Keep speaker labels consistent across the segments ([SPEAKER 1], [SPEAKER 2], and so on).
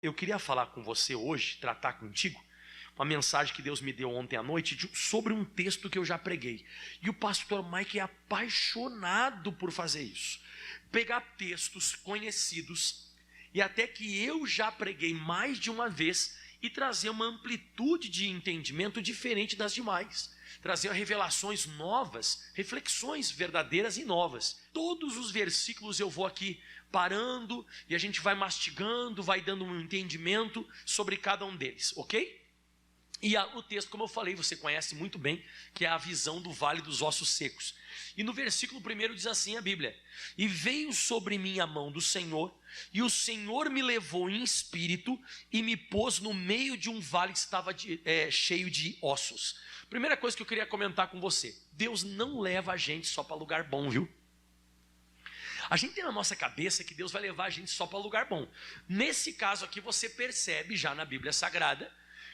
[SPEAKER 1] eu queria falar com você hoje, tratar contigo, uma mensagem que Deus me deu ontem à noite sobre um texto que eu já preguei. E o pastor Mike é apaixonado por fazer isso. Pegar textos conhecidos e até que eu já preguei mais de uma vez e trazer uma amplitude de entendimento diferente das demais. Trazer revelações novas, reflexões verdadeiras e novas. Todos os versículos eu vou aqui parando e a gente vai mastigando, vai dando um entendimento sobre cada um deles, ok? E o texto, como eu falei, você conhece muito bem, que é a visão do vale dos ossos secos. E no versículo 1 diz assim a Bíblia: e veio sobre mim a mão do Senhor, e o Senhor me levou em espírito e me pôs no meio de um vale que estava cheio de ossos. Primeira coisa que eu queria comentar com você: Deus não leva a gente só para lugar bom, viu? A gente tem na nossa cabeça que Deus vai levar a gente só para lugar bom. Nesse caso aqui você percebe já na Bíblia Sagrada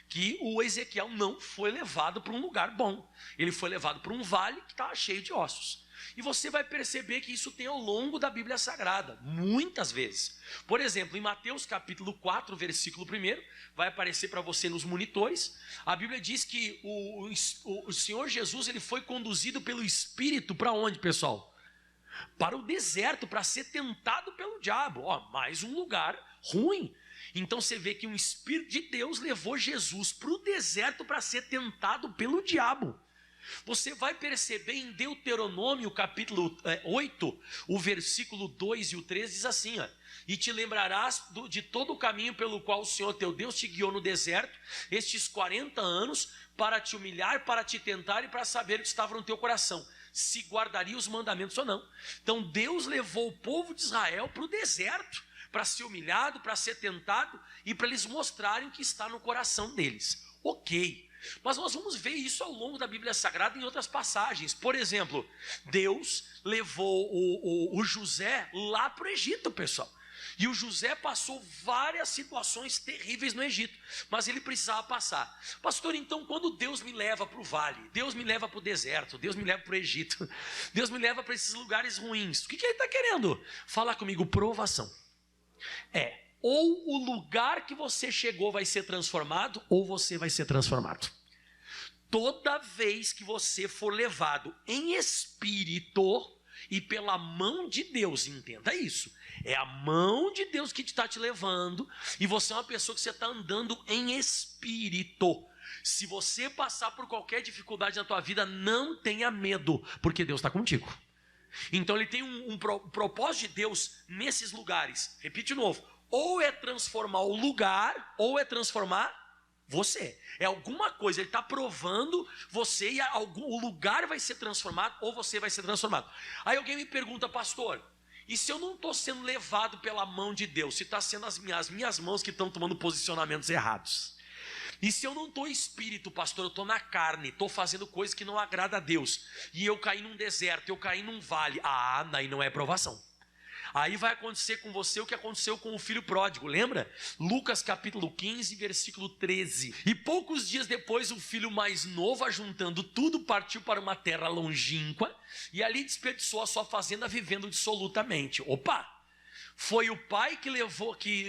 [SPEAKER 1] que o Ezequiel não foi levado para um lugar bom. Ele foi levado para um vale que estava cheio de ossos. E você vai perceber que isso tem ao longo da Bíblia Sagrada, muitas vezes. Por exemplo, em Mateus capítulo 4, versículo 1, vai aparecer para você nos monitores. A Bíblia diz que o Senhor Jesus ele foi conduzido pelo Espírito para onde, pessoal? Para o deserto, para ser tentado pelo diabo. Mais um lugar ruim. Então você vê que um Espírito de Deus levou Jesus para o deserto para ser tentado pelo diabo. Você vai perceber em Deuteronômio capítulo 8, o versículo 2 e o 3 diz assim, e te lembrarás de todo o caminho pelo qual o Senhor teu Deus te guiou no deserto, estes 40 anos, para te humilhar, para te tentar e para saber o que estava no teu coração, se guardaria os mandamentos ou não. Então Deus levou o povo de Israel para o deserto, para ser humilhado, para ser tentado e para eles mostrarem o que está no coração deles. Ok, mas nós vamos ver isso ao longo da Bíblia Sagrada em outras passagens. Por exemplo, Deus levou o José lá para o Egito, pessoal. E o José passou várias situações terríveis no Egito, mas ele precisava passar. Pastor, então quando Deus me leva para o vale, Deus me leva para o deserto, Deus me leva para o Egito, Deus me leva para esses lugares ruins, o que ele está querendo? Fala comigo, provação. Ou o lugar que você chegou vai ser transformado, ou você vai ser transformado. Toda vez que você for levado em espírito e pela mão de Deus, entenda isso, é a mão de Deus que está te levando, e você é uma pessoa que você está andando em espírito. Se você passar por qualquer dificuldade na tua vida, não tenha medo, porque Deus está contigo. Então ele tem um propósito de Deus nesses lugares. Repite de novo: ou é transformar o lugar, ou é transformar você. É alguma coisa, ele está provando você, e o lugar vai ser transformado, ou você vai ser transformado. Aí alguém me pergunta: pastor, e se eu não estou sendo levado pela mão de Deus? Se está sendo as minhas mãos que estão tomando posicionamentos errados? E se eu não estou espírito, pastor, eu estou na carne, estou fazendo coisa que não agrada a Deus, e eu caí num deserto, eu caí num vale, aí não é provação. Aí vai acontecer com você o que aconteceu com o filho pródigo, lembra? Lucas capítulo 15, versículo 13. E poucos dias depois o filho mais novo, ajuntando tudo, partiu para uma terra longínqua, e ali desperdiçou a sua fazenda vivendo dissolutamente. Opa! Foi o pai que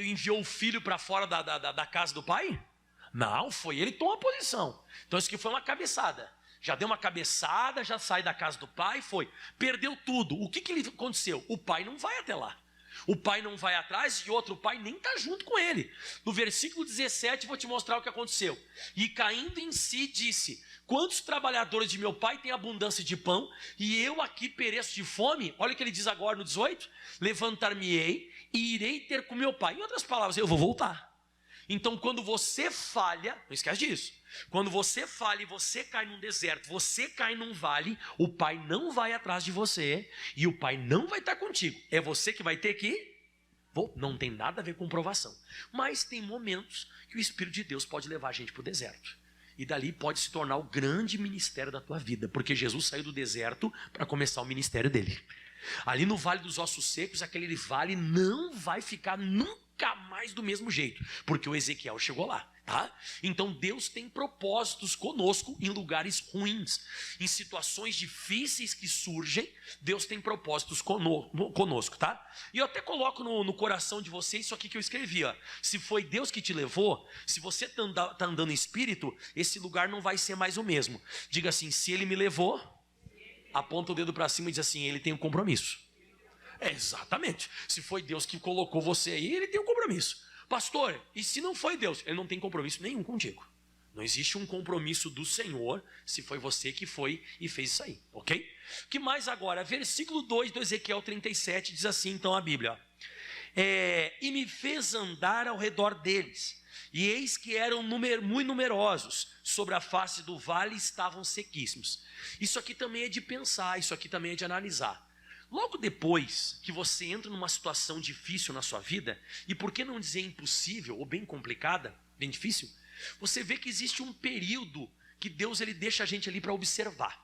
[SPEAKER 1] enviou o filho para fora da casa do pai? Não, foi ele que tomou a posição. Então isso aqui foi uma cabeçada. Já deu uma cabeçada, já sai da casa do pai, perdeu tudo. O que aconteceu? O pai não vai até lá. O pai não vai atrás e outro pai nem está junto com ele. No versículo 17 vou te mostrar o que aconteceu. E caindo em si disse: quantos trabalhadores de meu pai têm abundância de pão e eu aqui pereço de fome? Olha o que ele diz agora no 18: levantar-me-ei e irei ter com meu pai. Em outras palavras, eu vou voltar. Então quando você falha, não esquece disso, quando você falha e você cai num deserto, você cai num vale, o pai não vai atrás de você e o pai não vai estar contigo, é você que vai ter que não tem nada a ver com provação, mas tem momentos que o Espírito de Deus pode levar a gente para o deserto, e dali pode se tornar o grande ministério da tua vida, porque Jesus saiu do deserto para começar o ministério dele. Ali no Vale dos Ossos Secos, aquele vale não vai ficar nunca mais do mesmo jeito, porque o Ezequiel chegou lá, tá? Então Deus tem propósitos conosco em lugares ruins, em situações difíceis que surgem, Deus tem propósitos conosco, tá? E eu até coloco no coração de vocês isso aqui que eu escrevi, ó. Se foi Deus que te levou, se você tá andando em espírito, esse lugar não vai ser mais o mesmo. Diga assim: se Ele me levou, aponta o dedo para cima e diz assim: Ele tem um compromisso. Exatamente. Se foi Deus que colocou você aí, Ele tem um compromisso. Pastor, e se não foi Deus? Ele não tem compromisso nenhum contigo. Não existe um compromisso do Senhor se foi você que foi e fez isso aí, ok? O que mais agora? Versículo 2 do Ezequiel 37 diz assim, então a Bíblia: e me fez andar ao redor deles, e eis que eram muito numerosos, sobre a face do vale estavam sequíssimos. Isso aqui também é de pensar, isso aqui também é de analisar. Logo depois que você entra numa situação difícil na sua vida, e por que não dizer impossível ou bem complicada, bem difícil, você vê que existe um período que Deus ele deixa a gente ali para observar.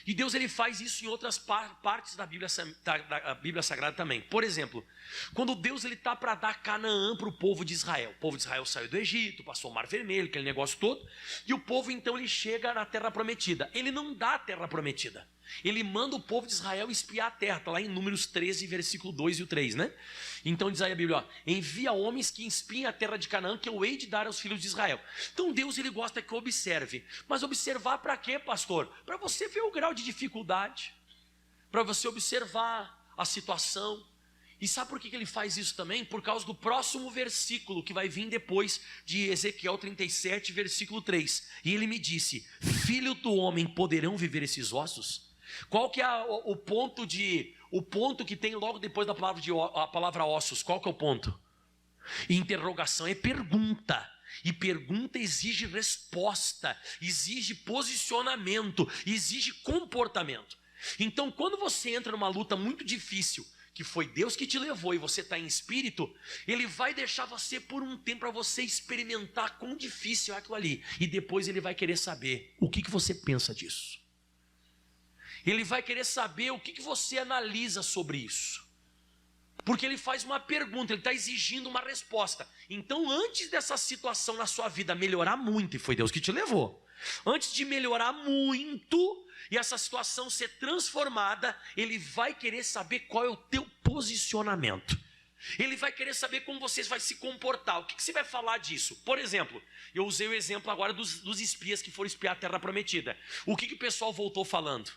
[SPEAKER 1] E Deus ele faz isso em outras partes da Bíblia Sagrada também. Por exemplo, quando Deus ele está para dar Canaã para o povo de Israel. O povo de Israel saiu do Egito, passou o Mar Vermelho, aquele negócio todo. E o povo então ele chega na Terra Prometida. Ele não dá a Terra Prometida. Ele manda o povo de Israel espiar a terra. Está lá em Números 13, versículo 2 e o 3, né? Então diz aí a Bíblia, ó, envia homens que espiem a terra de Canaã, que eu hei de dar aos filhos de Israel. Então Deus ele gosta que observe. Mas observar para quê, pastor? Para você ver o grau de dificuldade, para você observar a situação. E sabe por que ele faz isso também? Por causa do próximo versículo que vai vir depois de Ezequiel 37, versículo 3. E ele me disse: filho do homem, poderão viver esses ossos? Qual que é o ponto que tem logo depois da a palavra ossos? Qual que é o ponto? Interrogação é pergunta. E pergunta exige resposta, exige posicionamento, exige comportamento. Então quando você entra numa luta muito difícil, que foi Deus que te levou e você está em espírito, Ele vai deixar você por um tempo para você experimentar quão difícil é aquilo ali. E depois Ele vai querer saber o que você pensa disso. Ele vai querer saber o que você analisa sobre isso. Porque ele faz uma pergunta, ele está exigindo uma resposta. Então, antes dessa situação na sua vida melhorar muito, e foi Deus que te levou, antes de melhorar muito e essa situação ser transformada, ele vai querer saber qual é o teu posicionamento. Ele vai querer saber como você vai se comportar. O que você vai falar disso? Por exemplo, eu usei o exemplo agora dos espias que foram espiar a Terra Prometida. O que o pessoal voltou falando?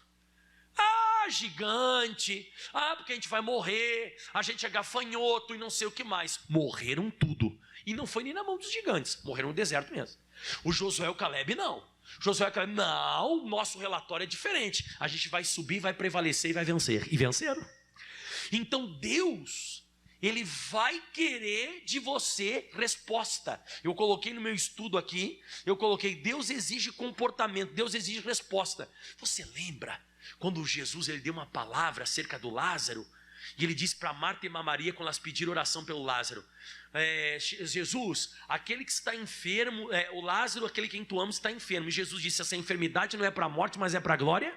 [SPEAKER 1] Ah, gigante, porque a gente vai morrer, a gente é gafanhoto e não sei o que mais. Morreram tudo. E não foi nem na mão dos gigantes, morreram no deserto mesmo. O Josué e o Caleb não. Josué e o Caleb, não, nosso relatório é diferente. A gente vai subir, vai prevalecer e vai vencer. E venceram. Então Deus, Ele vai querer de você resposta. Eu coloquei no meu estudo aqui, eu coloquei: Deus exige comportamento, Deus exige resposta. Você lembra quando Jesus ele deu uma palavra acerca do Lázaro, e ele disse para Marta e Maria, quando elas pediram oração pelo Lázaro: Jesus, aquele que está enfermo, o Lázaro, aquele que tu amas, está enfermo. E Jesus disse: essa enfermidade não é para a morte, mas é para a glória.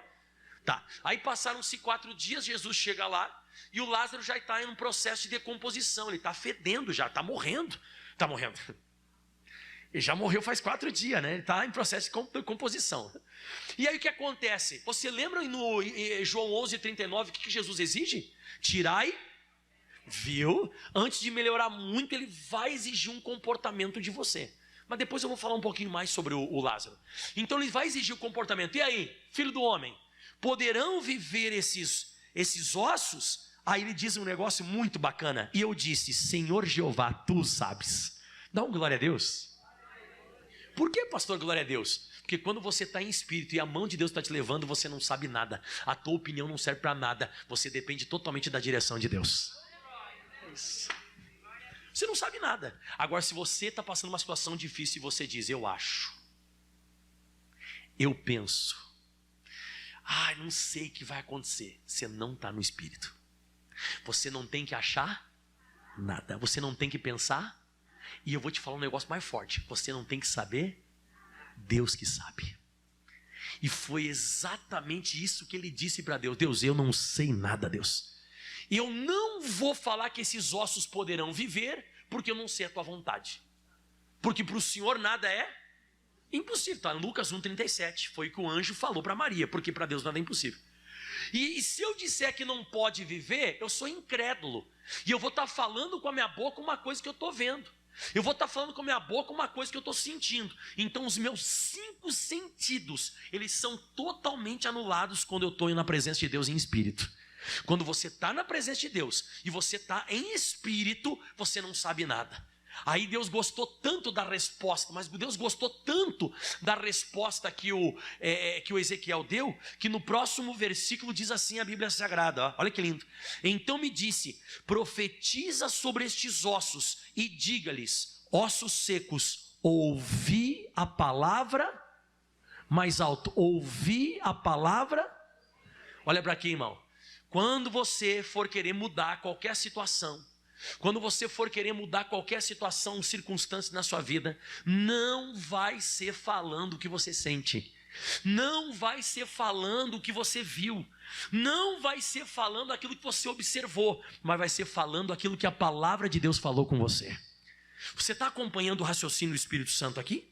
[SPEAKER 1] Tá. Aí passaram-se 4 dias, Jesus chega lá, e o Lázaro já está em um processo de decomposição, ele está fedendo já, está morrendo. Ele já morreu faz 4 dias, né? Ele está em processo de composição. E aí o que acontece? Você lembra no João 11:39 o que Jesus exige? Tirai, viu? Antes de melhorar muito, ele vai exigir um comportamento de você. Mas depois eu vou falar um pouquinho mais sobre o Lázaro. Então ele vai exigir o comportamento. E aí, filho do homem, poderão viver esses ossos? Aí ele diz um negócio muito bacana. E eu disse: Senhor Jeová, tu sabes. Dá um glória a Deus. Por que, pastor, glória a Deus? Porque quando você está em espírito e a mão de Deus está te levando, você não sabe nada. A tua opinião não serve para nada. Você depende totalmente da direção de Deus. Isso. Você não sabe nada. Agora, se você está passando uma situação difícil e você diz: eu acho, eu penso, não sei o que vai acontecer. Você não está no espírito. Você não tem que achar nada. Você não tem que pensar. E eu vou te falar um negócio mais forte: você não tem que saber, Deus que sabe. E foi exatamente isso que ele disse para Deus: Deus, eu não sei nada, Deus. Eu não vou falar que esses ossos poderão viver, porque eu não sei a tua vontade. Porque para o Senhor nada é impossível. Está em Lucas 1,37. Foi o que o anjo falou para Maria, porque para Deus nada é impossível. E se eu disser que não pode viver, eu sou incrédulo. E eu vou estar falando com a minha boca uma coisa que eu estou vendo. Eu vou estar falando com a minha boca uma coisa que eu estou sentindo. Então os meus 5 sentidos, eles são totalmente anulados quando eu estou na presença de Deus em espírito. Quando você está na presença de Deus e você está em espírito, você não sabe nada. Aí Deus gostou tanto da resposta, mas Deus gostou tanto da resposta que o Ezequiel deu, que no próximo versículo diz assim a Bíblia Sagrada, ó, olha que lindo. Então me disse: profetiza sobre estes ossos e diga-lhes, ossos secos, ouvi a palavra, mais alto, ouvi a palavra. Olha para aqui, irmão. Quando você for querer mudar qualquer situação, quando você for querer mudar qualquer situação, circunstância na sua vida, não vai ser falando o que você sente, não vai ser falando o que você viu, não vai ser falando aquilo que você observou, mas vai ser falando aquilo que a palavra de Deus falou com você. Você está acompanhando o raciocínio do Espírito Santo aqui?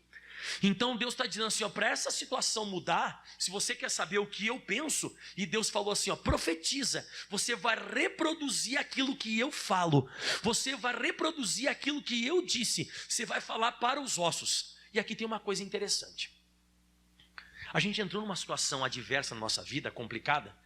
[SPEAKER 1] Então Deus está dizendo assim, para essa situação mudar, se você quer saber o que eu penso, e Deus falou assim, profetiza, você vai reproduzir aquilo que eu falo, você vai reproduzir aquilo que eu disse, você vai falar para os ossos. E aqui tem uma coisa interessante, a gente entrou numa situação adversa na nossa vida, complicada.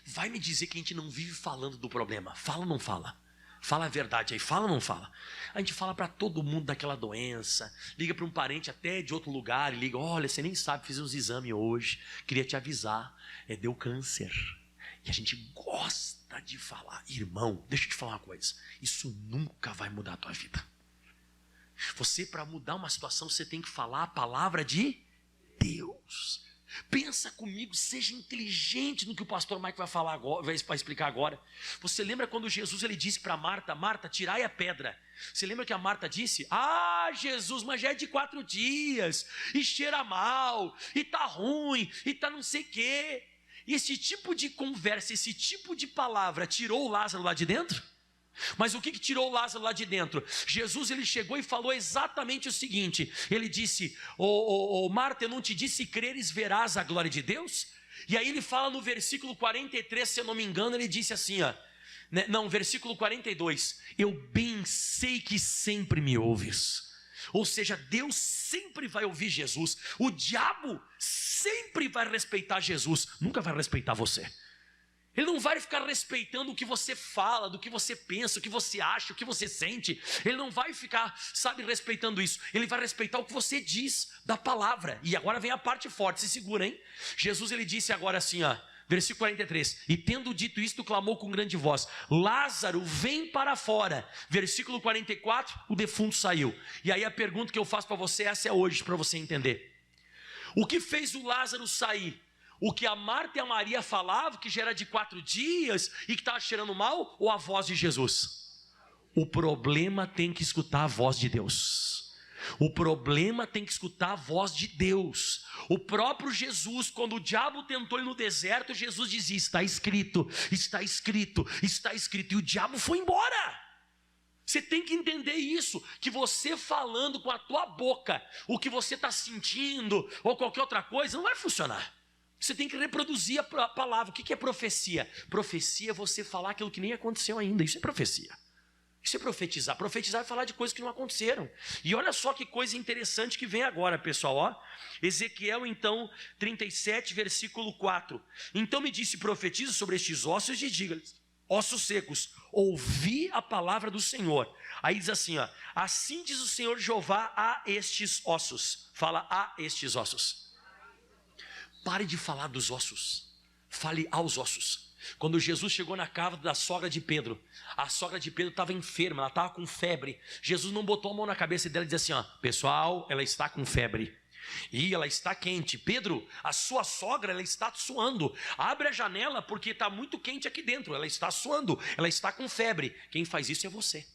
[SPEAKER 1] Vai me dizer que a gente não vive falando do problema, fala ou não fala? Fala a verdade aí, fala ou não fala? A gente fala para todo mundo daquela doença, liga para um parente até de outro lugar e liga, olha, você nem sabe, fiz uns exames hoje, queria te avisar, deu câncer. E a gente gosta de falar, irmão, deixa eu te falar uma coisa, isso nunca vai mudar a tua vida. Você, para mudar uma situação, você tem que falar a palavra de Deus. Pensa comigo, seja inteligente no que o pastor Mike vai falar agora, vai explicar agora. Você lembra quando Jesus ele disse para Marta, Marta, tirai a pedra. Você lembra que a Marta disse, Jesus, mas já é de 4 dias, e cheira mal, e tá ruim, e tá não sei o quê. E esse tipo de conversa, esse tipo de palavra tirou o Lázaro lá de dentro? Mas o que tirou o Lázaro lá de dentro? Jesus ele chegou e falou exatamente o seguinte, ele disse, Marta, eu não te disse, creres verás a glória de Deus? E aí ele fala no versículo 43, se eu não me engano, ele disse assim, versículo 42, eu bem sei que sempre me ouves. Ou seja, Deus sempre vai ouvir Jesus, o diabo sempre vai respeitar Jesus, nunca vai respeitar você. Ele não vai ficar respeitando o que você fala, do que você pensa, o que você acha, o que você sente. Ele não vai ficar, respeitando isso. Ele vai respeitar o que você diz da palavra. E agora vem a parte forte, se segura, hein? Jesus, ele disse agora assim, versículo 43. E tendo dito isto, clamou com grande voz, Lázaro, vem para fora. Versículo 44, o defunto saiu. E aí a pergunta que eu faço para você, essa é hoje, para você entender. O que fez o Lázaro sair? O que a Marta e a Maria falavam, que já era de 4 dias e que estava cheirando mal, ou a voz de Jesus? O problema tem que escutar a voz de Deus. O problema tem que escutar a voz de Deus. O próprio Jesus, quando o diabo tentou ele no deserto, Jesus dizia, está escrito, está escrito, está escrito, e o diabo foi embora. Você tem que entender isso, que você falando com a tua boca, o que você está sentindo, ou qualquer outra coisa, não vai funcionar. Você tem que reproduzir a palavra. O que é profecia? Profecia é você falar aquilo que nem aconteceu ainda. Isso é profecia. Isso é profetizar. Profetizar é falar de coisas que não aconteceram. E olha só que coisa interessante que vem agora, pessoal. Ezequiel, então, 37, versículo 4. Então me disse, profetiza sobre estes ossos e diga-lhes, ossos secos, ouvi a palavra do Senhor. Aí diz assim, assim diz o Senhor Jeová a estes ossos. Fala a estes ossos. Pare de falar dos ossos, fale aos ossos. Quando Jesus chegou na casa da sogra de Pedro, a sogra de Pedro estava enferma, ela estava com febre. Jesus não botou a mão na cabeça dela e disse assim, pessoal, ela está com febre e ela está quente. Pedro, a sua sogra, ela está suando, abre a janela porque está muito quente aqui dentro, ela está suando, ela está com febre. Quem faz isso é você.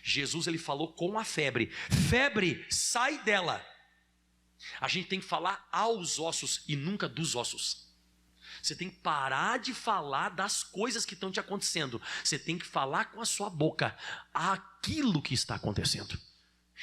[SPEAKER 1] Jesus ele falou com a febre, febre, sai dela. A gente tem que falar aos ossos e nunca dos ossos. Você tem que parar de falar das coisas que estão te acontecendo. Você tem que falar com a sua boca aquilo que está acontecendo.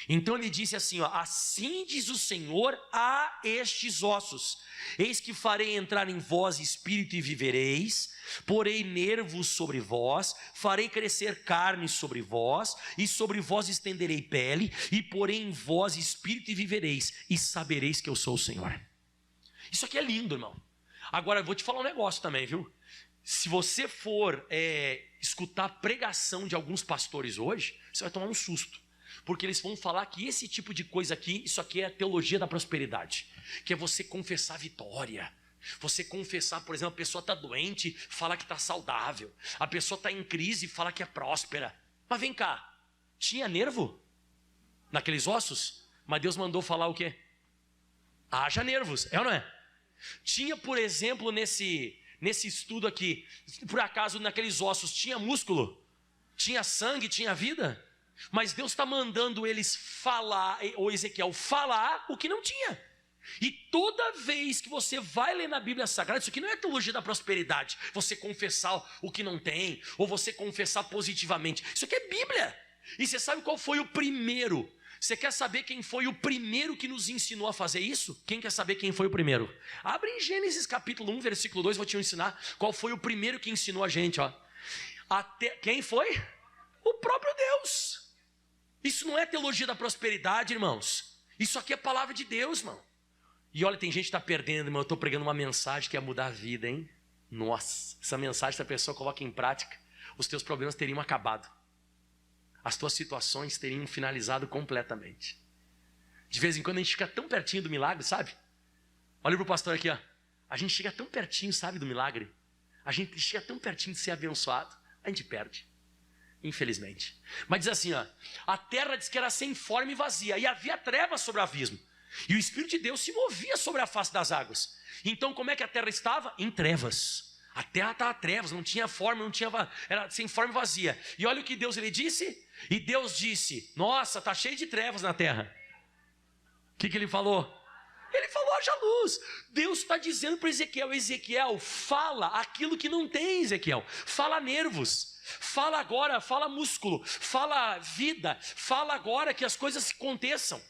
[SPEAKER 1] Então ele disse assim, ó, assim diz o Senhor a estes ossos: eis que farei entrar em vós espírito e vivereis, porei nervos sobre vós, farei crescer carne sobre vós, e sobre vós estenderei pele, e porei em vós espírito e vivereis, e sabereis que eu sou o Senhor. Isso aqui é lindo, irmão. Agora eu vou te falar um negócio também, viu? Se você for escutar a pregação de alguns pastores hoje, você vai tomar um susto. Porque eles vão falar que esse tipo de coisa aqui, isso aqui é a teologia da prosperidade. Que é você confessar vitória. Você confessar, por exemplo, a pessoa está doente, fala que está saudável. A pessoa está em crise e fala que é próspera. Mas vem cá, tinha nervo naqueles ossos? Mas Deus mandou falar o quê? Haja nervos, é ou não é? Tinha, por exemplo, nesse estudo aqui, por acaso naqueles ossos tinha músculo? Tinha sangue, tinha vida? Mas Deus está mandando eles falar, ou Ezequiel falar o que não tinha. E toda vez que você vai ler na Bíblia Sagrada, isso aqui não é teologia da prosperidade, você confessar o que não tem, ou você confessar positivamente. Isso aqui é Bíblia. E você sabe qual foi o primeiro? Você quer saber quem foi o primeiro que nos ensinou a fazer isso? Quem quer saber quem foi o primeiro? Abre em Gênesis capítulo 1, versículo 2, vou te ensinar qual foi o primeiro que ensinou a gente. Ó. Quem foi? O próprio Deus. Isso não é teologia da prosperidade, irmãos. Isso aqui é palavra de Deus, irmão. E olha, tem gente que está perdendo, irmão. Eu estou pregando uma mensagem que ia mudar a vida, hein? Nossa, essa mensagem, se a pessoa coloca em prática, os teus problemas teriam acabado. As tuas situações teriam finalizado completamente. De vez em quando a gente fica tão pertinho do milagre, sabe? Olha para o pastor aqui, ó. A gente chega tão pertinho, sabe, do milagre. A gente chega tão pertinho de ser abençoado, a gente perde, infelizmente. Mas diz assim, ó, a terra diz que era sem forma e vazia, e havia trevas sobre o abismo, e o Espírito de Deus se movia sobre a face das águas. Então como é que a terra estava? Em trevas. A terra estava trevas, não tinha forma, era sem forma e vazia. E olha o que Deus ele disse. E Deus disse, nossa, está cheio de trevas na terra. O que ele falou? Ele falou, haja luz. Deus está dizendo para Ezequiel, Ezequiel, fala aquilo que não tem, Ezequiel. Fala nervos, fala agora, fala músculo, fala vida, fala agora que as coisas aconteçam.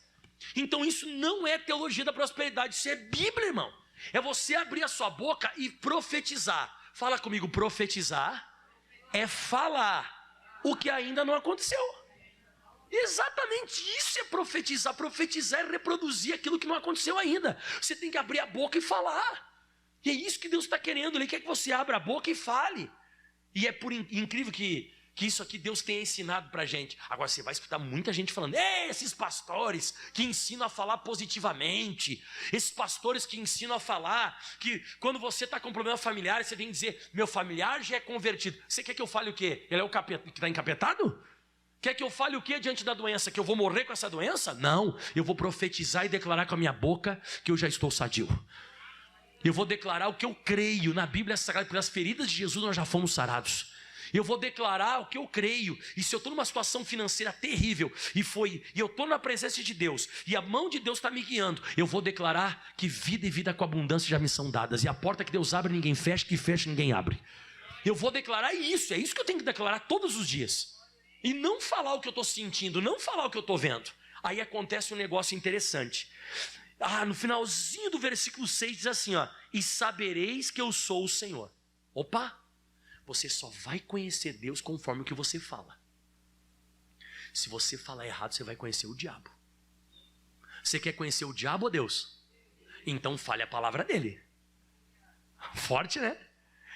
[SPEAKER 1] Então isso não é teologia da prosperidade, isso é Bíblia, irmão. É você abrir a sua boca e profetizar. Fala comigo, profetizar é falar o que ainda não aconteceu. Exatamente isso é profetizar. Profetizar é reproduzir aquilo que não aconteceu ainda. Você tem que abrir a boca e falar. E é isso que Deus está querendo. Ele quer que você abra a boca e fale. E é incrível que isso aqui Deus tenha ensinado para a gente. Agora você vai escutar muita gente falando, esses pastores que ensinam a falar positivamente, esses pastores que ensinam a falar que quando você está com problema familiar, você vem dizer, meu familiar já é convertido. Você quer que eu fale o quê? Ele é o capeta que está encapetado? Quer que eu fale o quê diante da doença? Que eu vou morrer com essa doença? Não, eu vou profetizar e declarar com a minha boca que eu já estou sadio. Eu vou declarar o que eu creio na Bíblia Sagrada, pelas feridas de Jesus nós já fomos sarados. Eu vou declarar o que eu creio. E se eu estou numa situação financeira terrível e eu estou na presença de Deus e a mão de Deus está me guiando, eu vou declarar que vida e vida com abundância já me são dadas, e a porta que Deus abre ninguém fecha, que fecha ninguém abre. Eu vou declarar isso, é isso que eu tenho que declarar todos os dias. E não falar o que eu estou sentindo, não falar o que eu estou vendo. Aí acontece um negócio interessante. No finalzinho do versículo 6 diz assim, ó, e sabereis que eu sou o Senhor. Opa! Você só vai conhecer Deus conforme o que você fala. Se você falar errado, você vai conhecer o diabo. Você quer conhecer o diabo ou Deus? Então fale a palavra dele. Forte, né?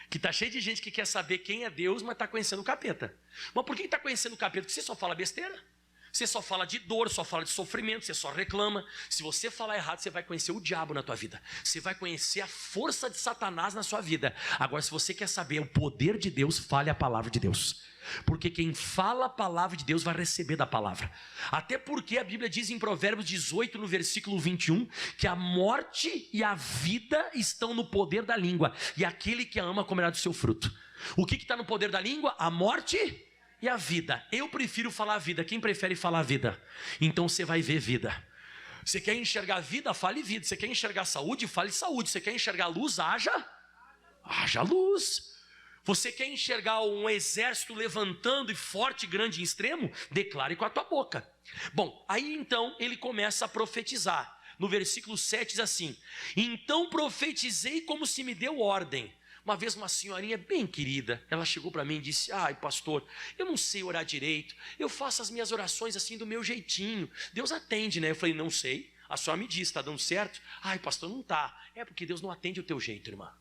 [SPEAKER 1] Que está cheio de gente que quer saber quem é Deus, mas está conhecendo o capeta. Mas por que está conhecendo o capeta? Porque você só fala besteira. Você só fala de dor, só fala de sofrimento, você só reclama. Se você falar errado, você vai conhecer o diabo na tua vida. Você vai conhecer a força de Satanás na sua vida. Agora, se você quer saber o poder de Deus, fale a palavra de Deus. Porque quem fala a palavra de Deus vai receber da palavra. Até porque a Bíblia diz em Provérbios 18, no versículo 21, que a morte e a vida estão no poder da língua, e aquele que a ama comerá do seu fruto. O que está no poder da língua? A morte e a vida. Eu prefiro falar a vida. Quem prefere falar a vida? Então você vai ver vida. Você quer enxergar vida? Fale vida. Você quer enxergar saúde? Fale saúde. Você quer enxergar luz? Haja luz. Você quer enxergar um exército levantando e forte, grande e extremo? Declare com a tua boca. Bom, aí então ele começa a profetizar. No versículo 7 diz assim: então profetizei como se me deu ordem. Uma vez uma senhorinha bem querida, ela chegou para mim e disse: ai pastor, eu não sei orar direito, eu faço as minhas orações assim do meu jeitinho, Deus atende, né? Eu falei: não sei, a senhora me disse, está dando certo? Ai pastor, não está. É porque Deus não atende o teu jeito, irmã.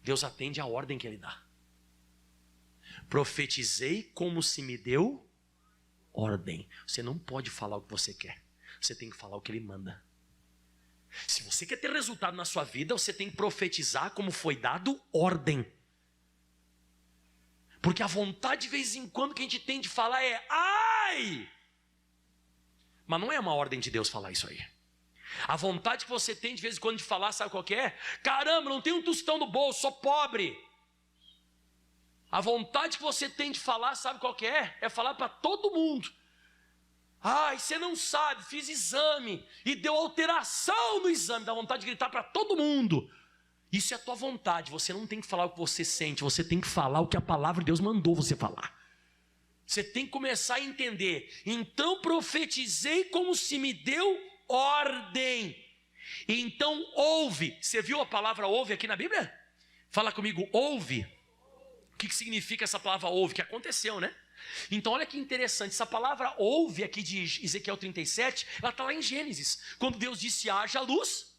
[SPEAKER 1] Deus atende a ordem que Ele dá. Profetizei como se me deu ordem. Você não pode falar o que você quer, você tem que falar o que Ele manda. Se você quer ter resultado na sua vida, você tem que profetizar como foi dado ordem. Porque a vontade de vez em quando que a gente tem de falar é ai! Mas não é uma ordem de Deus falar isso aí. A vontade que você tem de vez em quando de falar, sabe qual que é? Caramba, não tenho um tostão no bolso, sou pobre. A vontade que você tem de falar, sabe qual que é? É falar para todo mundo: ai, você não sabe, fiz exame e deu alteração no exame. Dá vontade de gritar para todo mundo. Isso é a tua vontade. Você não tem que falar o que você sente, você tem que falar o que a palavra de Deus mandou você falar. Você tem que começar a entender. Então profetizei como se me deu ordem. Então ouve. Você viu a palavra ouve aqui na Bíblia? Fala comigo, ouve. O que significa essa palavra ouve? Que aconteceu, né? Então olha que interessante, essa palavra ouve aqui de Ezequiel 37, ela está lá em Gênesis, quando Deus disse haja luz,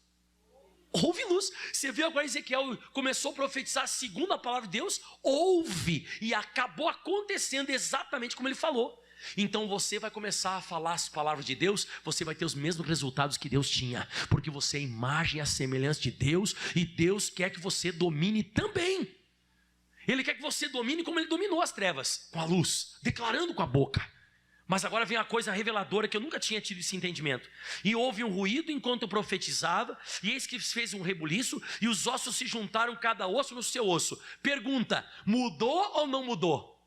[SPEAKER 1] houve luz. Você viu agora Ezequiel começou a profetizar segundo a palavra de Deus, ouve, e acabou acontecendo exatamente como ele falou. Então você vai começar a falar as palavras de Deus, você vai ter os mesmos resultados que Deus tinha, porque você é a imagem e a semelhança de Deus, e Deus quer que você domine também. Ele quer que você domine como Ele dominou as trevas, com a luz, declarando com a boca. Mas agora vem a coisa reveladora que eu nunca tinha tido esse entendimento. E houve um ruído enquanto eu profetizava, e eis que fez um rebuliço, e os ossos se juntaram, cada osso no seu osso. Pergunta: mudou ou não mudou?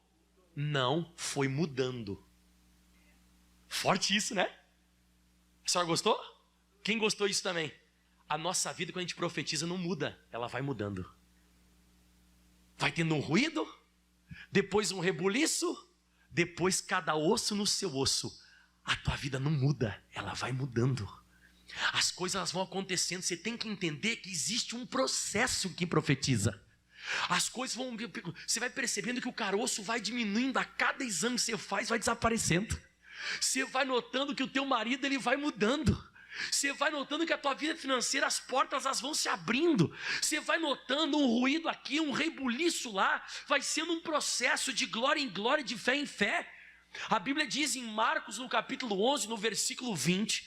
[SPEAKER 1] Não, foi mudando. Forte isso, né? A senhora gostou? Quem gostou disso também? A nossa vida, quando a gente profetiza, não muda, ela vai mudando. Vai tendo um ruído, depois um rebuliço, depois cada osso no seu osso. A tua vida não muda, ela vai mudando. As coisas elas vão acontecendo, você tem que entender que existe um processo que profetiza. As coisas vão, você vai percebendo que o caroço vai diminuindo, a cada exame que você faz vai desaparecendo. Você vai notando que o teu marido ele vai mudando. Você vai notando que a tua vida financeira, as portas elas vão se abrindo. Você vai notando um ruído aqui, um rebuliço lá. Vai sendo um processo de glória em glória, de fé em fé. A Bíblia diz em Marcos, no capítulo 11, no versículo 20,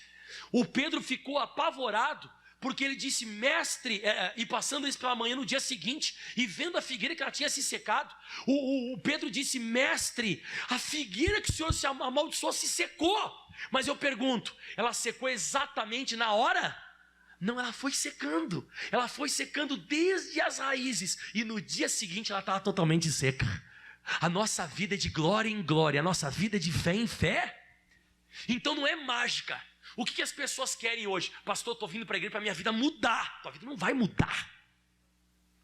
[SPEAKER 1] o Pedro ficou apavorado, porque ele disse: mestre, e passando isso pela manhã no dia seguinte, e vendo a figueira que ela tinha se secado, o Pedro disse: mestre, a figueira que o Senhor se amaldiçoou se secou. Mas eu pergunto, ela secou exatamente na hora? Não, ela foi secando desde as raízes, e no dia seguinte ela estava totalmente seca. A nossa vida é de glória em glória, a nossa vida é de fé em fé. Então não é mágica. O que as pessoas querem hoje? Pastor, eu estou vindo para a igreja para a minha vida mudar. Tua vida não vai mudar.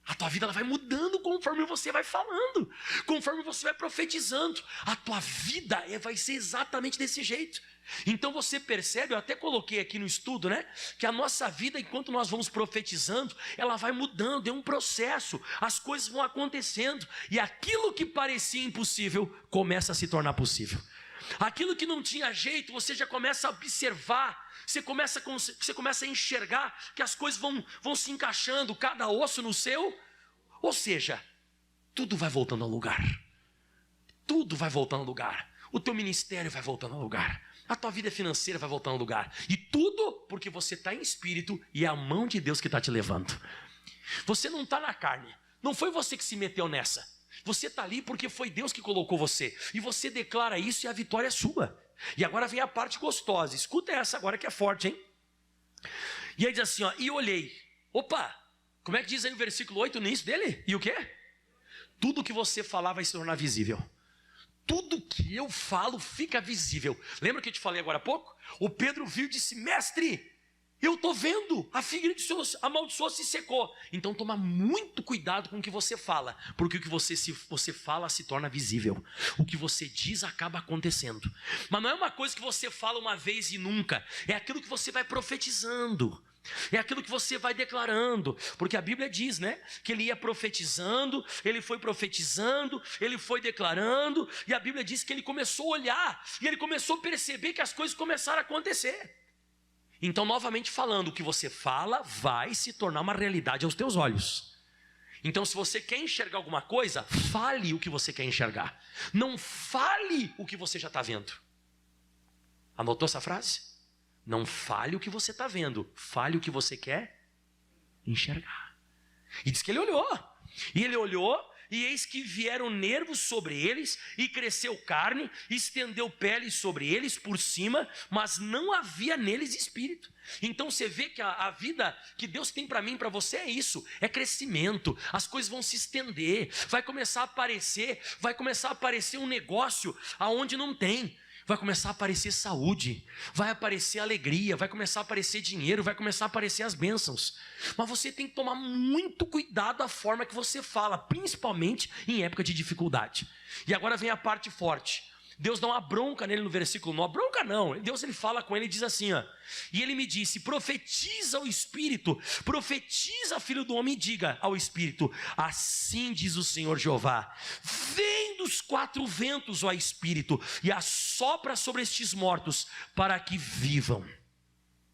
[SPEAKER 1] A tua vida ela vai mudando conforme você vai falando, conforme você vai profetizando. A tua vida vai ser exatamente desse jeito. Então você percebe, eu até coloquei aqui no estudo, né? Que a nossa vida, enquanto nós vamos profetizando, ela vai mudando, é um processo. As coisas vão acontecendo, e aquilo que parecia impossível, começa a se tornar possível. Aquilo que não tinha jeito, você já começa a observar, você começa a enxergar que as coisas vão se encaixando, cada osso no seu. Ou seja, tudo vai voltando ao lugar. Tudo vai voltando ao lugar. O teu ministério vai voltando ao lugar. A tua vida financeira vai voltando ao lugar. E tudo porque você está em espírito e é a mão de Deus que está te levando. Você não está na carne. Não foi você que se meteu nessa. Você está ali porque foi Deus que colocou você. E você declara isso e a vitória é sua. E agora vem a parte gostosa. Escuta essa agora que é forte, hein? E aí diz assim, ó, e olhei. Opa, como é que diz aí o versículo 8 no início dele? E o quê? Tudo que você falar vai se tornar visível. tudo que eu falo fica visível. Lembra que eu te falei agora há pouco? O Pedro viu e disse: mestre, eu estou vendo, a figueira que o Senhor amaldiçoou se secou. Então toma muito cuidado com o que você fala, porque o que você fala se torna visível. O que você diz acaba acontecendo. Mas não é uma coisa que você fala uma vez e nunca, é aquilo que você vai profetizando. É aquilo que você vai declarando, porque a Bíblia diz, né, que ele ia profetizando, ele foi profetizando, ele foi declarando, e a Bíblia diz que ele começou a olhar, e ele começou a perceber que as coisas começaram a acontecer. Então, novamente falando, o que você fala vai se tornar uma realidade aos teus olhos. Então, se você quer enxergar alguma coisa, fale o que você quer enxergar, não fale o que você já está vendo. Anotou essa frase? Não fale o que você está vendo, fale o que você quer enxergar. E diz que ele olhou, e eis que vieram nervos sobre eles, e cresceu carne, e estendeu pele sobre eles por cima, mas não havia neles espírito. Então você vê que a vida que Deus tem para mim e para você é isso, é crescimento, as coisas vão se estender, vai começar a aparecer um negócio aonde não tem. Vai começar a aparecer saúde, vai aparecer alegria, vai começar a aparecer dinheiro, vai começar a aparecer as bênçãos. Mas você tem que tomar muito cuidado da forma que você fala, principalmente em época de dificuldade. E agora vem a parte forte. Deus dá uma bronca nele no versículo 9. Bronca não, Deus ele fala com ele e diz assim, ó, e ele me disse: profetiza ao Espírito, profetiza, filho do homem, e diga ao Espírito: assim diz o Senhor Jeová, vem dos quatro ventos, ó Espírito, e assopra sobre estes mortos, para que vivam.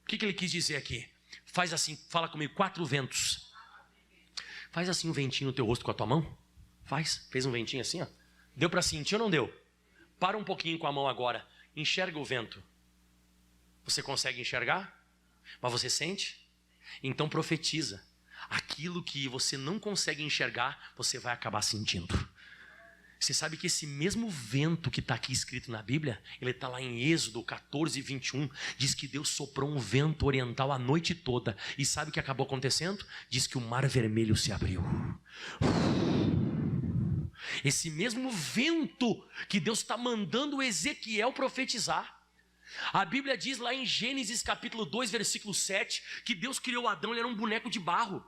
[SPEAKER 1] O que ele quis dizer aqui? Faz assim, fala comigo, quatro ventos. Faz assim um ventinho no teu rosto com a tua mão. Fez um ventinho assim, ó. Deu para sentir ou não deu? Para um pouquinho com a mão agora, enxerga o vento. Você consegue enxergar? Mas você sente? Então profetiza. Aquilo que você não consegue enxergar, você vai acabar sentindo. Você sabe que esse mesmo vento que está aqui escrito na Bíblia, ele está lá em Êxodo 14, 21, diz que Deus soprou um vento oriental a noite toda. E sabe o que acabou acontecendo? Diz que o mar vermelho se abriu. Esse mesmo vento que Deus está mandando Ezequiel profetizar. A Bíblia diz lá em Gênesis capítulo 2, versículo 7, que Deus criou Adão, ele era um boneco de barro.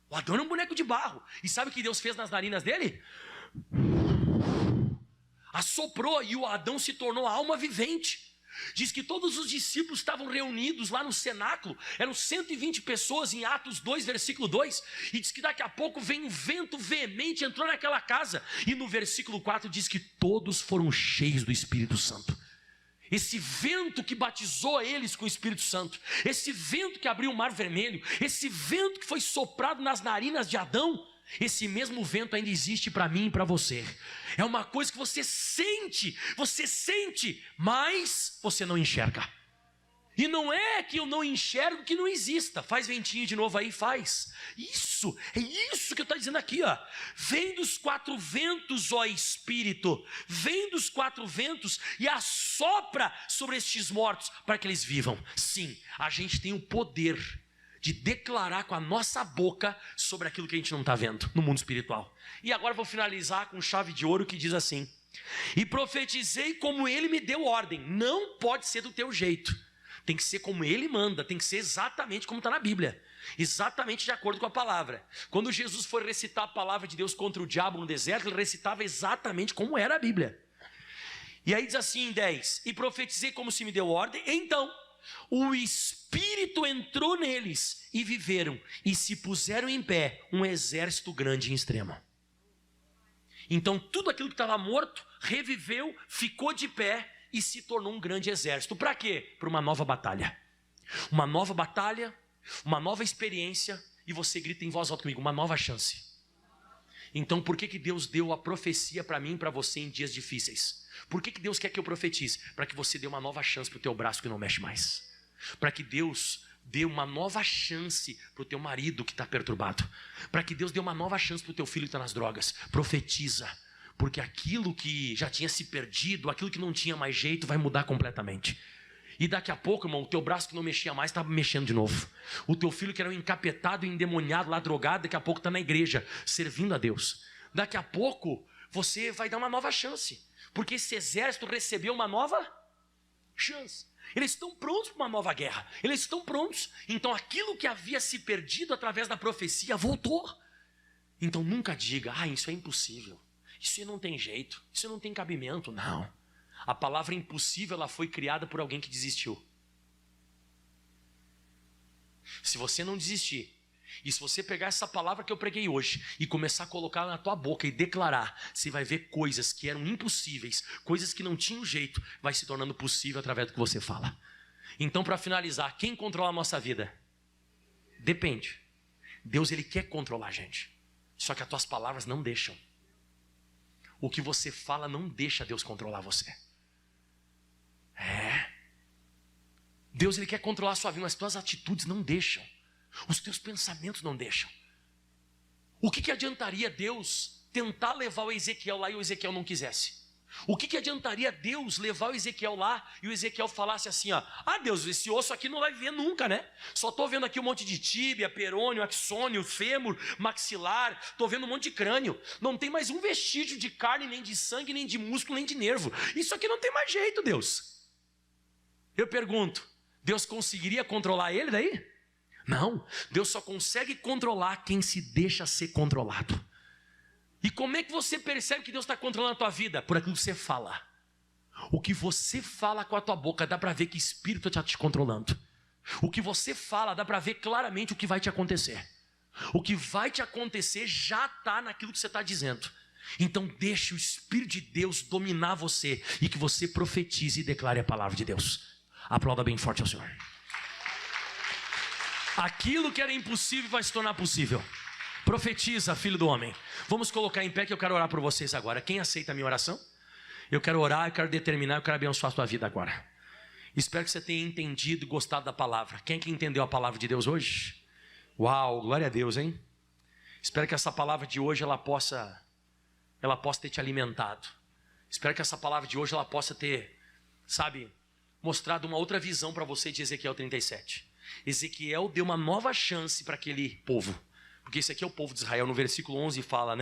[SPEAKER 1] O Adão era um boneco de barro. E sabe o que Deus fez nas narinas dele? Assoprou, e o Adão se tornou a alma vivente. Diz que todos os discípulos estavam reunidos lá no cenáculo, eram 120 pessoas em Atos 2, versículo 2, e diz que daqui a pouco vem um vento veemente, entrou naquela casa, e no versículo 4 diz que todos foram cheios do Espírito Santo. Esse vento que batizou eles com o Espírito Santo, esse vento que abriu o mar vermelho, esse vento que foi soprado nas narinas de Adão, esse mesmo vento ainda existe para mim e para você. É uma coisa que você sente, mas você não enxerga. E não é que eu não enxergo que não exista. Faz ventinho de novo aí, faz. Isso, é isso que eu estou dizendo aqui, ó. Vem dos quatro ventos, ó Espírito, vem dos quatro ventos e assopra sobre estes mortos para que eles vivam. Sim, a gente tem o poder de declarar com a nossa boca sobre aquilo que a gente não está vendo no mundo espiritual. E agora vou finalizar com chave de ouro que diz assim: e profetizei como ele me deu ordem. Não pode ser do teu jeito, tem que ser como ele manda, tem que ser exatamente como está na Bíblia, exatamente de acordo com a palavra. Quando Jesus foi recitar a palavra de Deus contra o diabo no deserto, ele recitava exatamente como era a Bíblia. E aí diz assim em 10: e profetizei como se me deu ordem, então o Espírito entrou neles e viveram, e se puseram em pé um exército grande em extremo. Então tudo aquilo que estava morto reviveu, ficou de pé e se tornou um grande exército. Para quê? Para uma nova batalha. Uma nova batalha, uma nova experiência, e você grita em voz alta comigo: uma nova chance. Então por que Deus deu a profecia para mim e para você em dias difíceis? Por que Deus quer que eu profetize? Para que você dê uma nova chance para o teu braço que não mexe mais. Para que Deus dê uma nova chance para o teu marido que está perturbado. Para que Deus dê uma nova chance para o teu filho que está nas drogas. Profetiza, porque aquilo que já tinha se perdido, aquilo que não tinha mais jeito, vai mudar completamente. E daqui a pouco, irmão, o teu braço que não mexia mais está mexendo de novo. O teu filho que era um encapetado, endemoniado, lá drogado, daqui a pouco está na igreja, servindo a Deus. Daqui a pouco você vai dar uma nova chance. porque esse exército recebeu uma nova chance. Eles estão prontos para uma nova guerra. Eles estão prontos. Então aquilo que havia se perdido através da profecia voltou. Então nunca diga, isso é impossível. Isso não tem jeito. Isso não tem cabimento. Não. A palavra impossível, ela foi criada por alguém que desistiu. Se você não desistir, e se você pegar essa palavra que eu preguei hoje e começar a colocar na tua boca e declarar, você vai ver coisas que eram impossíveis, coisas que não tinham jeito, vai se tornando possível através do que você fala. Então, para finalizar, quem controla a nossa vida? Depende. Deus, Ele quer controlar a gente. Só que as tuas palavras não deixam. O que você fala não deixa Deus controlar você. Deus, Ele quer controlar a sua vida, mas as tuas atitudes não deixam. Os teus pensamentos não deixam. O que adiantaria Deus tentar levar o Ezequiel lá e o Ezequiel não quisesse? O que adiantaria Deus levar o Ezequiel lá e o Ezequiel falasse assim, Deus, esse osso aqui não vai ver nunca, né? Só estou vendo aqui um monte de tíbia, perônio, axônio, fêmur, maxilar, estou vendo um monte de crânio. Não tem mais um vestígio de carne, nem de sangue, nem de músculo, nem de nervo. Isso aqui não tem mais jeito, Deus. Eu pergunto, Deus conseguiria controlar ele daí? Não, Deus só consegue controlar quem se deixa ser controlado. E como é que você percebe que Deus está controlando a tua vida? Por aquilo que você fala. O que você fala com a tua boca, dá para ver que espírito está te controlando. O que você fala, dá para ver claramente o que vai te acontecer. O que vai te acontecer já está naquilo que você está dizendo. Então deixe o Espírito de Deus dominar você e que você profetize e declare a palavra de Deus. Aplauda bem forte ao Senhor. Aquilo que era impossível vai se tornar possível. Profetiza, filho do homem. Vamos colocar em pé que eu quero orar por vocês agora. Quem aceita a minha oração? Eu quero orar, eu quero determinar, eu quero abençoar a sua vida agora. Espero que você tenha entendido e gostado da palavra. Quem é que entendeu a palavra de Deus hoje? Uau, glória a Deus, hein? Espero que essa palavra de hoje ela possa ter te alimentado. Espero que essa palavra de hoje ela possa ter, mostrado uma outra visão para você de Ezequiel 37. Ezequiel deu uma nova chance para aquele povo, porque esse aqui é o povo de Israel. No versículo 11 fala,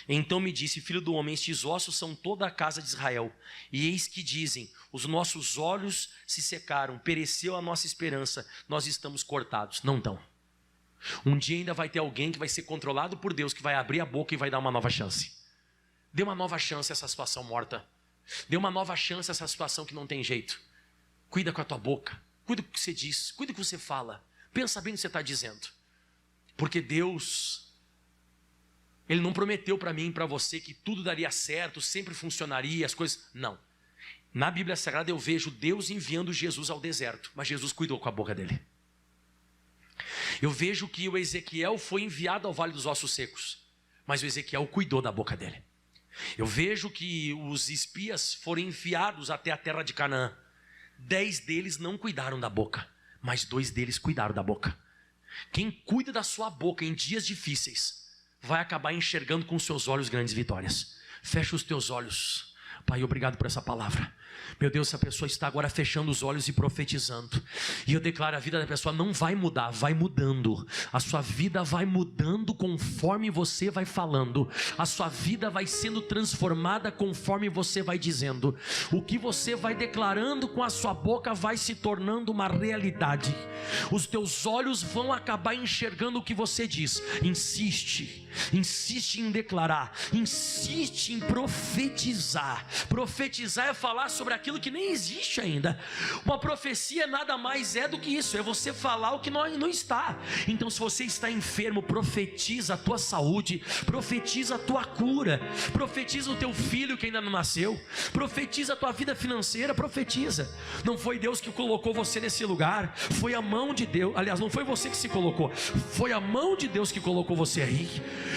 [SPEAKER 1] Então me disse, filho do homem, estes ossos são toda a casa de Israel, e eis que dizem, os nossos olhos se secaram, pereceu a nossa esperança, nós estamos cortados. Não estão. Um dia ainda vai ter alguém que vai ser controlado por Deus, que vai abrir a boca e vai dar uma nova chance. Dê uma nova chance a essa situação morta. Dê uma nova chance a essa situação que não tem jeito. Cuida com a tua boca. Cuida do que você diz, cuida do que você fala. Pensa bem no que você está dizendo. Porque Deus, Ele não prometeu para mim e para você que tudo daria certo, sempre funcionaria, as coisas... Não. Na Bíblia Sagrada eu vejo Deus enviando Jesus ao deserto, mas Jesus cuidou com a boca dele. Eu vejo que o Ezequiel foi enviado ao Vale dos Ossos Secos, mas o Ezequiel cuidou da boca dele. Eu vejo que os espias foram enviados até a terra de Canaã. 10 deles não cuidaram da boca, mas 2 deles cuidaram da boca. Quem cuida da sua boca em dias difíceis vai acabar enxergando com seus olhos grandes vitórias. Fecha os teus olhos. Pai, obrigado por essa palavra. Meu Deus, essa pessoa está agora fechando os olhos e profetizando. E eu declaro, a vida da pessoa não vai mudar, vai mudando. A sua vida vai mudando conforme você vai falando. A sua vida vai sendo transformada conforme você vai dizendo. O que você vai declarando com a sua boca vai se tornando uma realidade. Os teus olhos vão acabar enxergando o que você diz. Insiste em declarar, insiste em profetizar. Profetizar é falar sobre aquilo que nem existe ainda. Uma profecia nada mais é do que isso, é você falar o que não está. Então se você está enfermo, profetiza a tua saúde, profetiza a tua cura, profetiza o teu filho que ainda não nasceu, profetiza a tua vida financeira, profetiza. Não foi Deus que colocou você nesse lugar, foi a mão de Deus. Aliás, não foi você que se colocou, foi a mão de Deus que colocou você aí.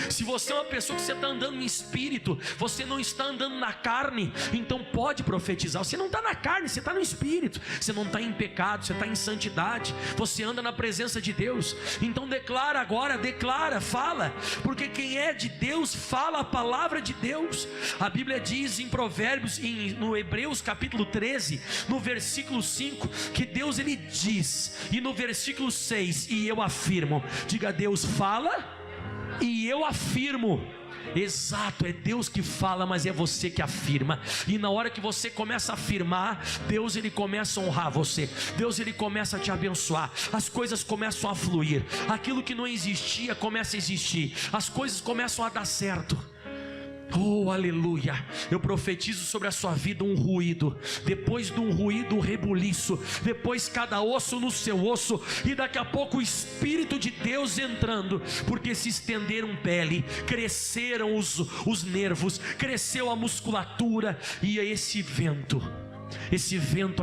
[SPEAKER 1] Se você é uma pessoa que você está andando em espírito, você não está andando na carne, então pode profetizar. Você não está na carne, você está no espírito. Você não está em pecado, você está em santidade. Você anda na presença de Deus. Então declara agora, declara, fala. Porque quem é de Deus, fala a palavra de Deus. A Bíblia diz em Provérbios, no Hebreus capítulo 13, no versículo 5, que Deus ele diz. E no versículo 6, e eu afirmo. Diga, Deus fala e eu afirmo. Exato, é Deus que fala, mas é você que afirma. E na hora que você começa a afirmar, Deus ele começa a honrar você. Deus ele começa a te abençoar. As coisas começam a fluir. Aquilo que não existia começa a existir. As coisas começam a dar certo. Oh, aleluia. Eu profetizo sobre a sua vida um ruído. Depois de um ruído, um rebuliço. Depois cada osso no seu osso. E daqui a pouco o Espírito de Deus entrando. Porque se estenderam pele, cresceram os nervos, cresceu a musculatura. E esse vento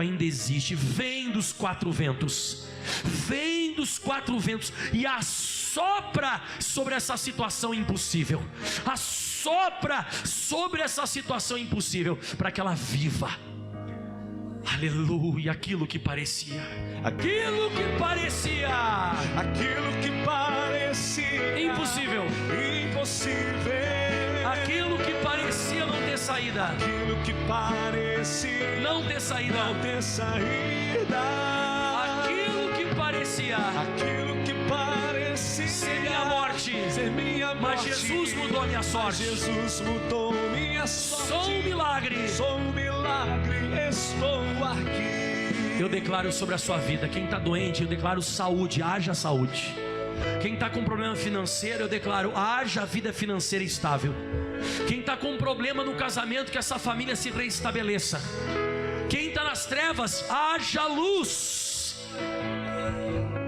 [SPEAKER 1] ainda existe. Vem dos quatro ventos. Vem dos quatro ventos e assopra sobre essa situação impossível. Assopra sobre essa situação impossível, para que ela viva. Aleluia. Aquilo que parecia impossível, aquilo que parecia não ter saída, não ter saída, aquilo que parecia ser minha morte, mas Jesus mudou a minha sorte. Sou um milagre, estou aqui. Eu declaro sobre a sua vida, quem está doente, eu declaro saúde, haja saúde. Quem está com problema financeiro, eu declaro, haja vida financeira estável. Quem está com um problema no casamento, que essa família se reestabeleça. Quem está nas trevas, haja luz.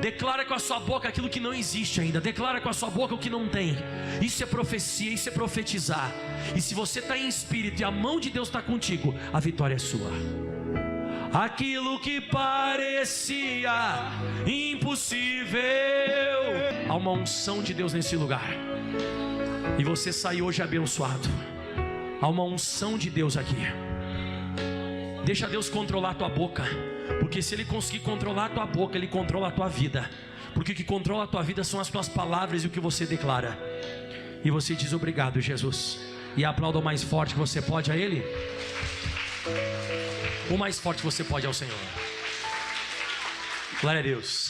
[SPEAKER 1] Declara com a sua boca aquilo que não existe ainda. Declara com a sua boca o que não tem. Isso é profecia, isso é profetizar. E se você está em espírito e a mão de Deus está contigo, a vitória é sua. Aquilo que parecia impossível, há uma unção de Deus nesse lugar. E você sai hoje abençoado. Há uma unção de Deus aqui. Deixa Deus controlar a tua boca. Porque se Ele conseguir controlar a tua boca, Ele controla a tua vida. Porque o que controla a tua vida são as tuas palavras e o que você declara. E você diz obrigado, Jesus. E aplauda o mais forte que você pode a Ele. O mais forte que você pode ao Senhor. Glória a Deus.